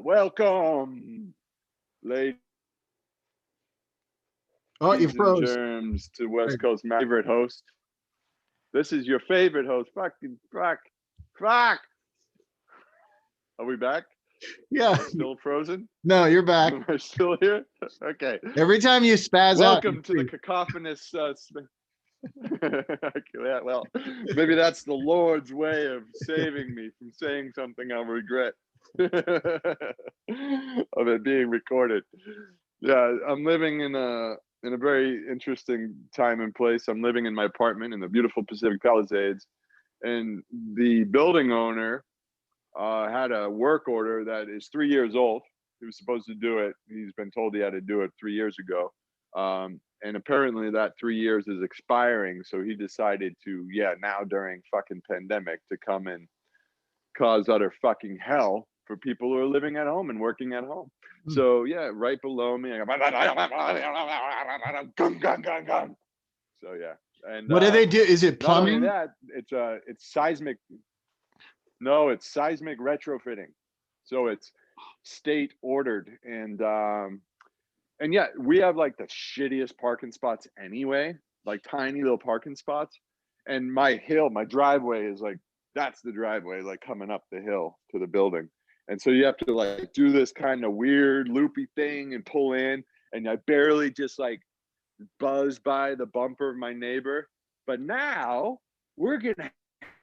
Welcome, ladies Oh, you and froze. germs, to West There. Coast favorite host. This is your favorite host. Fucking fuck. Are we back? Yeah. Am I still frozen? No, you're back. Am I still here? Okay. Every time you spaz out, you Welcome to the freeze. cacophonous. Yeah, well, maybe that's the Lord's way of saving me from saying something I'll regret of it being recorded. Yeah, I'm living in a very interesting time and place. I'm living in my apartment in the beautiful Pacific Palisades, and the building owner had a work order that is 3 years old. He was supposed to do it. He's been told he had to do it 3 years ago. And apparently that 3 years is expiring. So he decided to, yeah, now during fucking pandemic to come and cause utter fucking hell for people who are living at home and working at home. Hmm. So yeah, right below me, I go, gun, gun, gun, gun. So yeah. And What do they do? Is it not only plumbing? that, it's seismic. No, it's seismic retrofitting. So it's state ordered, and yeah, we have like the shittiest parking spots anyway, like tiny little parking spots. And my driveway is like, that's the driveway, like coming up the hill to the building. And so you have to like do this kind of weird loopy thing and pull in. And I barely just like buzz by the bumper of my neighbor. But now we're going to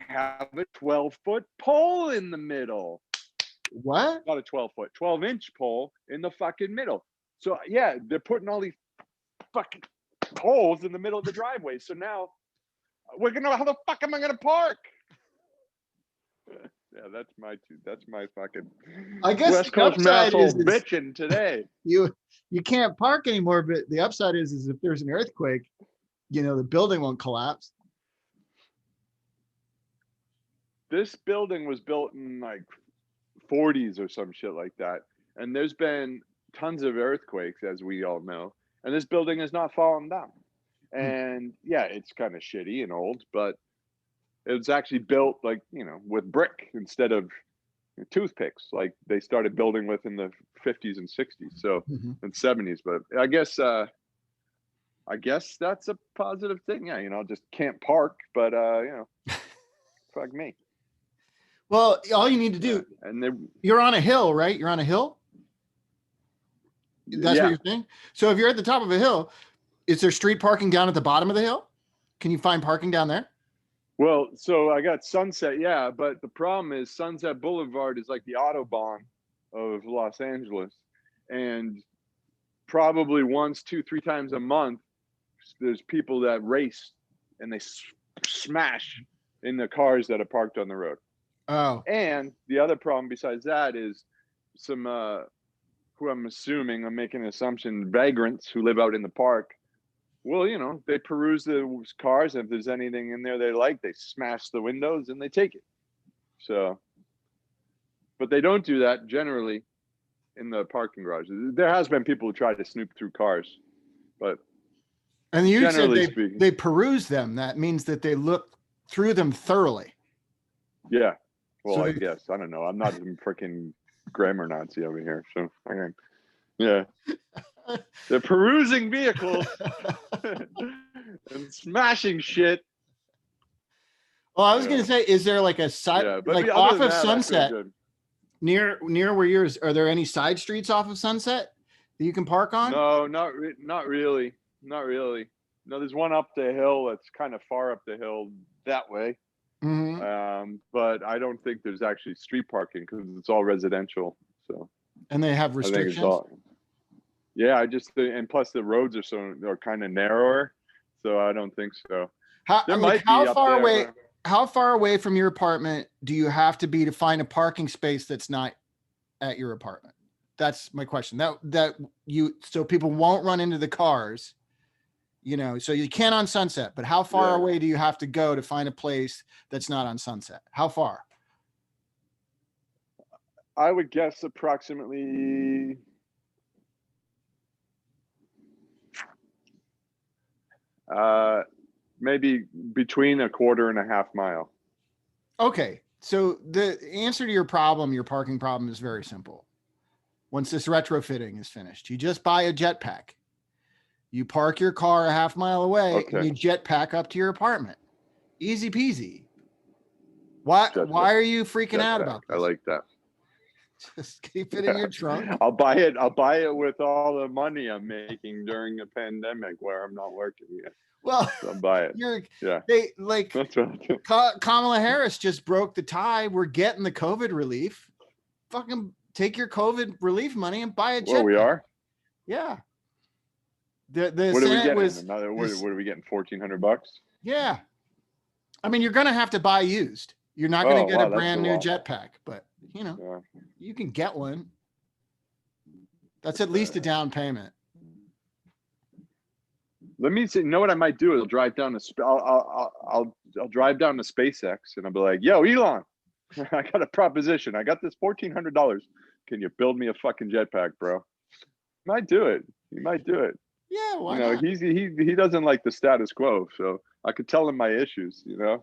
have a 12-foot pole in the middle. What? Not a 12-foot, 12-inch pole in the fucking middle. So yeah, they're putting all these fucking poles in the middle of the driveway. So now we're gonna, how the fuck am I gonna park? Yeah, that's my fucking I guess West the Coast upside Masshole is bitching today. you can't park anymore, but the upside is if there's an earthquake, the building won't collapse. This building was built in like 40s or some shit like that. And there's been tons of earthquakes, as we all know. And this building has not fallen down. Hmm. And yeah, it's kind of shitty and old, but it was actually built like, with brick instead of toothpicks, like they started building with in the 50s and 60s, so Mhm. and 70s. But I guess that's a positive thing. Yeah, just can't park, but fuck me. Well, all you need to Yeah, do, and they, you're on a hill, right? You're on a hill. That's what yeah. you're saying. So if you're at the top of a hill, is there street parking down at the bottom of the hill? Can you find parking down there? Well, so I got Sunset, yeah, but the problem is Sunset Boulevard is like the Autobahn of Los Angeles, and probably once, two, three times a month, there's people that race and they smash in the cars that are parked on the road. Oh, And the other problem besides that is some who I'm making an assumption, vagrants who live out in the park. Well, they peruse the cars, and if there's anything in there they like, they smash the windows and they take it. So, but they don't do that generally in the parking garages. There has been people who try to snoop through cars, but and you said generally they speaking, they peruse them. That means that they look through them thoroughly. yeah. Well, So I they, guess I don't know. I'm not some freaking grammar Nazi over here, so okay. Yeah, they're perusing vehicles and smashing shit. well, I was going Yeah, to say, is there like a side, yeah. But like other off than of that, I feel Sunset good. near where yours? Are there any side streets off of Sunset that you can park on? No, not really, not really. No, there's one up the hill that's kind of far up the hill that way. Hmm. But I don't think there's actually street parking because it's all residential. So And they have I think it's restrictions. all. Yeah, and plus the roads are kind of narrower, so I don't think so. How There like might be up there, but how far away from your apartment do you have to be to find a parking space that's not at your apartment? That's my question. That you so people won't run into the cars, so you can on Sunset, but how far yeah, away do you have to go to find a place that's not on Sunset? How far? I would guess approximately uh maybe between a quarter and a half mile. Okay. So the answer to your parking problem is very simple. Once this retrofitting is finished, you just buy a jetpack. You park your car a half mile away and Okay. you jetpack up to your apartment. Easy peasy. Why Jetpack. are you freaking out Jetpack. about I this? like that. Just keep it in your trunk. I'll buy it with all the money I'm making during a pandemic where I'm not working yet. Well, So I'll buy it. Yeah. They like That's what I'll do. Kamala Harris just broke the tie. We're getting the COVID relief. Fucking take your COVID relief money and buy a jetpack. Well, we are. Yeah. The What are we Senate getting? was Another. What are we getting? $1,400? yeah. I mean, you're gonna have to buy used. You're not gonna get a brand new jetpack, but you know, you can get one. That's at least a down payment. Let me see. You know what I might do? I'll drive down to I'll drive down to SpaceX and I'll be like, "Yo, Elon, I got a proposition. I got this $1,400. Can you build me a fucking jetpack, bro?" He might do it. He might do it. Yeah, why not? He doesn't like the status quo, so I could tell him my issues. Yeah.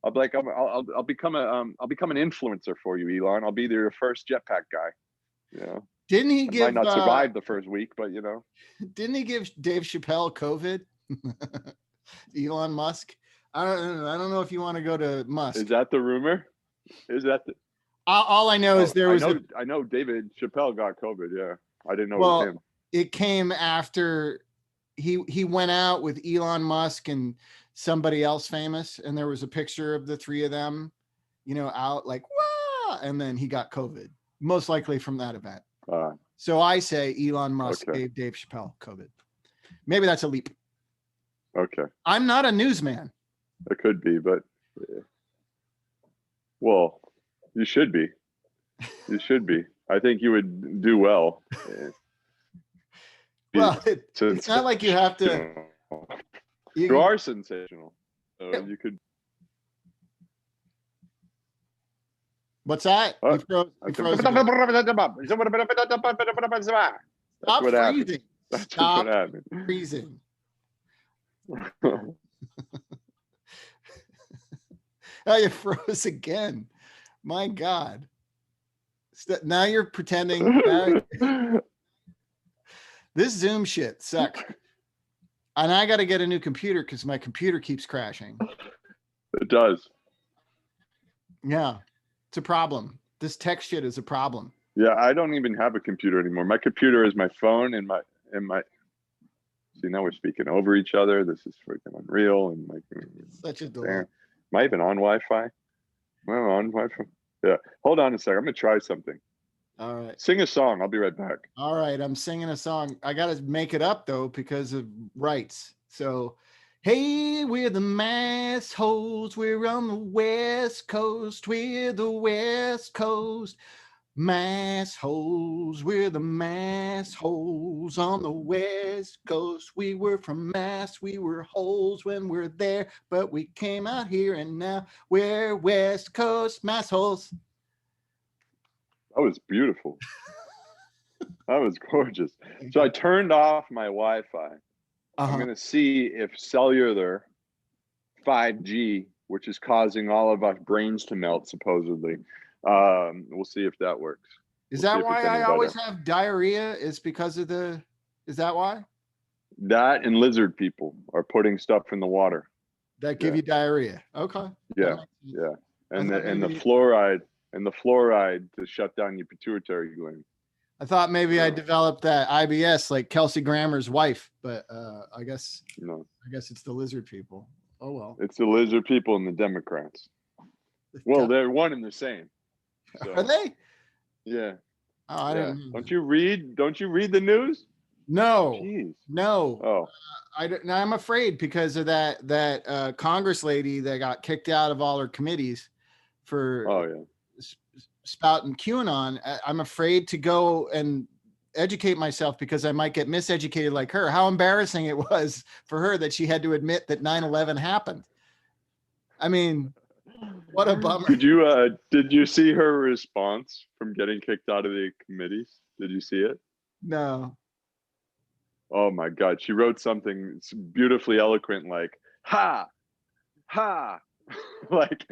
I'll be like, I'll become an influencer for you, Elon. I'll be your first jetpack guy. Didn't he give? Might not survive the first week, but Didn't he give Dave Chappelle COVID? Elon Musk. I don't know if you want to go to Musk. Is that the rumor? Is that the? All I know is there was. I know David Chappelle got COVID. Yeah, I didn't know well, it was him. It came after he went out with Elon Musk and somebody else famous, and there was a picture of the three of them, out like wow, and then he got COVID, most likely from that event. So I say Elon Musk gave Dave Chappelle COVID. Maybe that's a leap. Okay. I'm not a newsman. It could be, but well, you should be. You should be. I think you would do well. Well, it's not like you have to. You are sensational. So you could. What's that? You froze. Stop freezing. Stop freezing. Oh, you froze again. My God. Now you're pretending. This Zoom shit sucks. And I got to get a new computer because my computer keeps crashing. It does. Yeah. It's a problem. This tech shit is a problem. Yeah, I don't even have a computer anymore. My computer is my phone and my. See, now we're speaking over each other. This is freaking unreal. And such a delay. Am I even on Wi-Fi? Am I on Wi-Fi? Yeah. Hold on a second. I'm gonna try something. All right. Sing a song. I'll be right back. All right. I'm singing a song. I gotta make it up though because of rights. So. Hey, we're the Massholes. We're on the West Coast. We're the West Coast. Massholes. We're the Massholes on the West Coast. We were from Mass. We were holes when we're there, but we came out here and now we're West Coast Massholes. That was beautiful. That was gorgeous. So I turned off my Wi-Fi. I'm going to see if cellular 5G, which is causing all of our brains to melt, supposedly. We'll see if that works. Is that why I always have diarrhea? Is because of is that why? That and lizard people are putting stuff in the water. That give you diarrhea. Okay. Yeah. Yeah. And the fluoride to shut down your pituitary gland. I thought maybe I developed that IBS like Kelsey Grammer's wife, but I guess no. I guess it's the lizard people. Oh well. It's the lizard people and the Democrats. Well, they're one and the same. So. Are they? Yeah. Oh, I didn't. Don't you read the news? No. Jeez. No. Oh. I'm afraid because of that Congress lady that got kicked out of all her committees for spouting QAnon. I'm afraid to go and educate myself because I might get miseducated like her. How embarrassing it was for her that she had to admit that 9/11 happened. I mean, what a bummer. Did you see her response from getting kicked out of the committees? Did you see it? No. Oh my God. She wrote something beautifully eloquent like, ha, Like,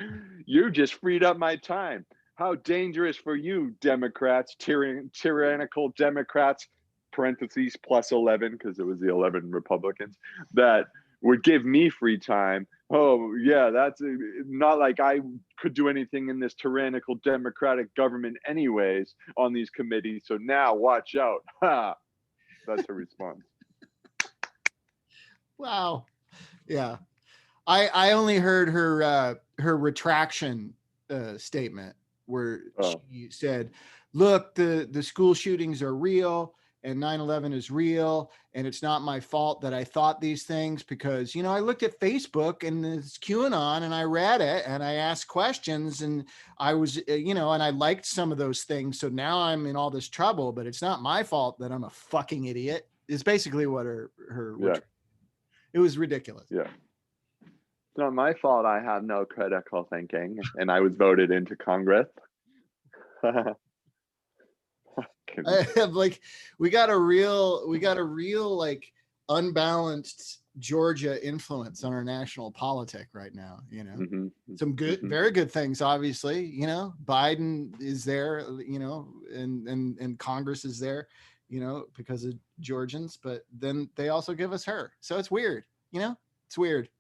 you just freed up my time. How dangerous for you, Democrats, tyrannical Democrats, parentheses plus 11, because it was the 11 Republicans that would give me free time. Oh, yeah, that's not like I could do anything in this tyrannical Democratic government, anyways, on these committees. So now watch out. Ha! That's her response. Wow. Yeah. I only heard her retraction statement where Oh, she said, "Look, the school shootings are real, and 9/11 is real, and it's not my fault that I thought these things because I looked at Facebook and it's QAnon, and I read it, and I asked questions, and I was and I liked some of those things, so now I'm in all this trouble, but it's not my fault that I'm a fucking idiot." Is basically what yeah, it was ridiculous. yeah. It's not my fault I have no critical thinking and I was voted into Congress. Like we got a real like unbalanced Georgia influence on our national politic right now. Mm-hmm. Some good, Mm-hmm. very good things, obviously. Biden is there, and Congress is there, because of Georgians, but then they also give us her. So it's weird, it's weird.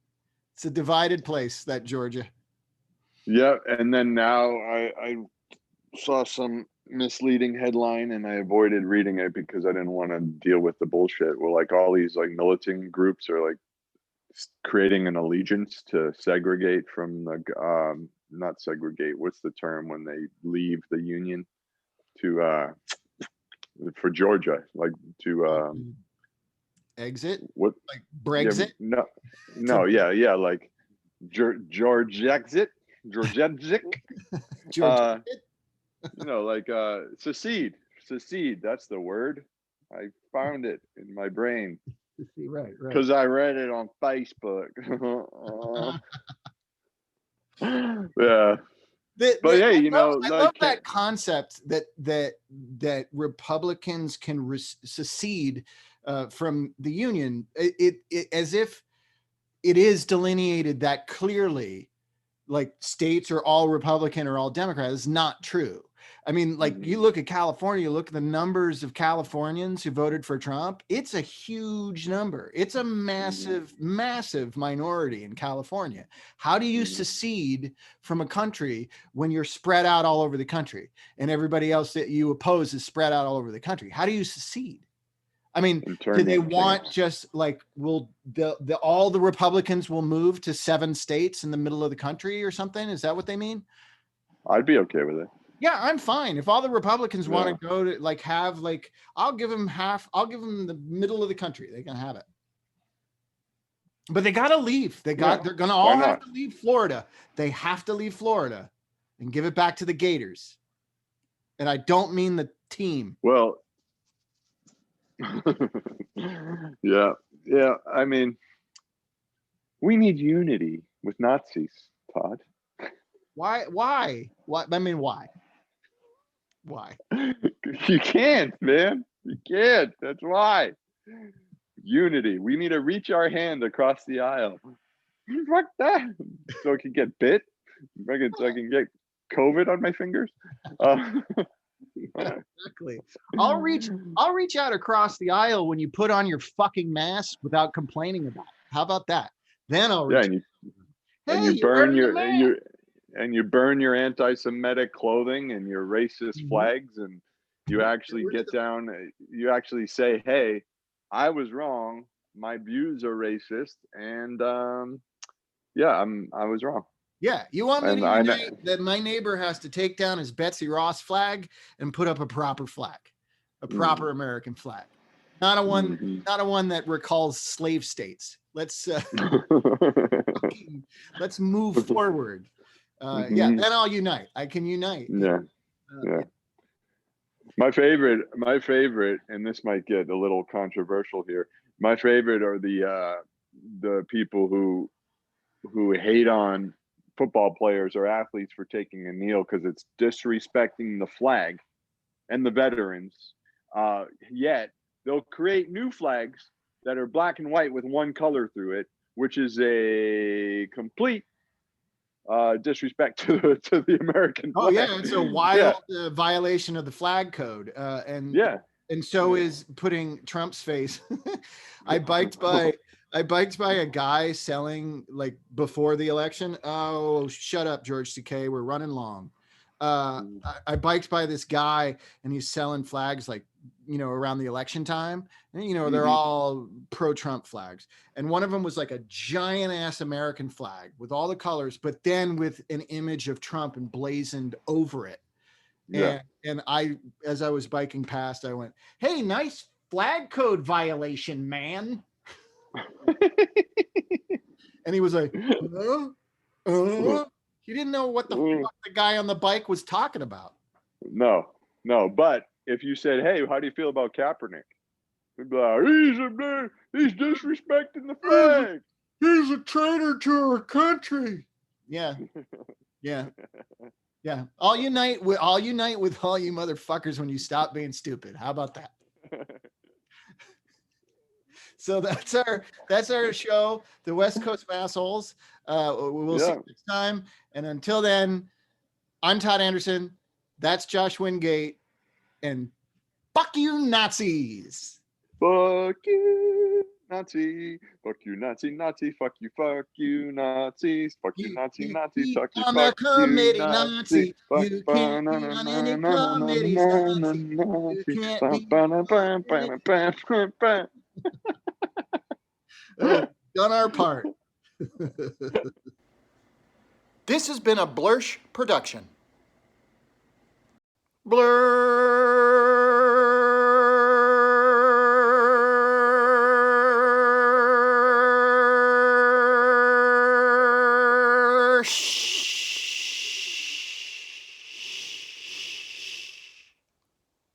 It's a divided place, that Georgia. Yeah, and then now I saw some misleading headline and I avoided reading it because I didn't want to deal with the bullshit. Well, like all these like militant groups are like creating an allegiance to segregate from the not segregate. What's the term when they leave the union to for Georgia, like to Exit, what? like Yeah, Brexit. no, yeah, like George exit, George exit. Georgia. Like secede. That's the word. I found it in my brain Right. because I read it on Facebook. Yeah, but hey, I love like, that concept that Republicans can secede from the union. It as if it is delineated that clearly, like states are all Republican or all Democrat. Is not true. I mean, like you look at California, you look at the numbers of Californians who voted for Trump. It's a huge number. It's a massive, massive minority in California. How do you secede from a country when you're spread out all over the country and everybody else that you oppose is spread out all over the country? How do you secede? I mean, do they want just like all the Republicans will move to 7 states in the middle of the country or something? Is that what they mean? I'd be okay with it. Yeah, I'm fine. If all the Republicans want to go to like have like, I'll give them the middle of the country. They can have it. But they got to leave. They're going to all have to leave Florida. They have to leave Florida and give it back to the Gators. And I don't mean the team. Well, yeah. I mean, we need unity with Nazis, Todd. Why? I mean, why? You can't, man. You can't. That's why. Unity. We need to reach our hand across the aisle. Fuck that. So I can get bit. So I can get COVID on my fingers. Exactly. I'll reach out across the aisle when you put on your fucking mask without complaining about it. How about that? Then I'll reach. And you burn you burn your anti-Semitic clothing and your racist flags, and you actually get down. You actually say, "Hey, I was wrong. My views are racist, and I was wrong." Yeah, you want me to unite that my neighbor has to take down his Betsy Ross flag and put up a proper flag, a proper American flag, not a one that recalls slave states. Let's let's move forward. Yeah, then I'll unite. I can unite. Yeah. My favorite, and this might get a little controversial here. My favorite are the people who hate on football players or athletes for taking a kneel because it's disrespecting the flag and the veterans. Yet they'll create new flags that are black and white with one color through it, which is a complete disrespect to the American Oh flag. yeah, it's a wild violation of the flag code, Yeah. and so is putting Trump's face. I biked by a guy selling, like, before the election. Oh, shut up, George Takei. We're running long. I biked by this guy and he's selling flags, like, around the election time. And, they're all pro-Trump flags. And one of them was like a giant ass American flag with all the colors, but then with an image of Trump emblazoned over it. Yeah. And I, as I was biking past, I went, "Hey, nice flag code violation, man." And he was like, he didn't know what the fuck the guy on the bike was talking about. No. But if you said, "Hey, how do you feel about Kaepernick?" He'd be like, he's disrespecting the flag. He's a traitor to our country. Yeah. I'll unite with all you motherfuckers when you stop being stupid. How about that? So that's our show, the West Coast Massholes. We'll see you next time. And until then, I'm Todd Anderson. That's Josh Wingate. And fuck you, Nazis. Fuck you, Nazi. Fuck you, Nazi. Fuck you, Nazis. Fuck you, Nazi. Fuck you, on the committee, Nazi. You can't be on any committees, Nazi. You can't be. Done our part. This has been a Blursh production. Blur.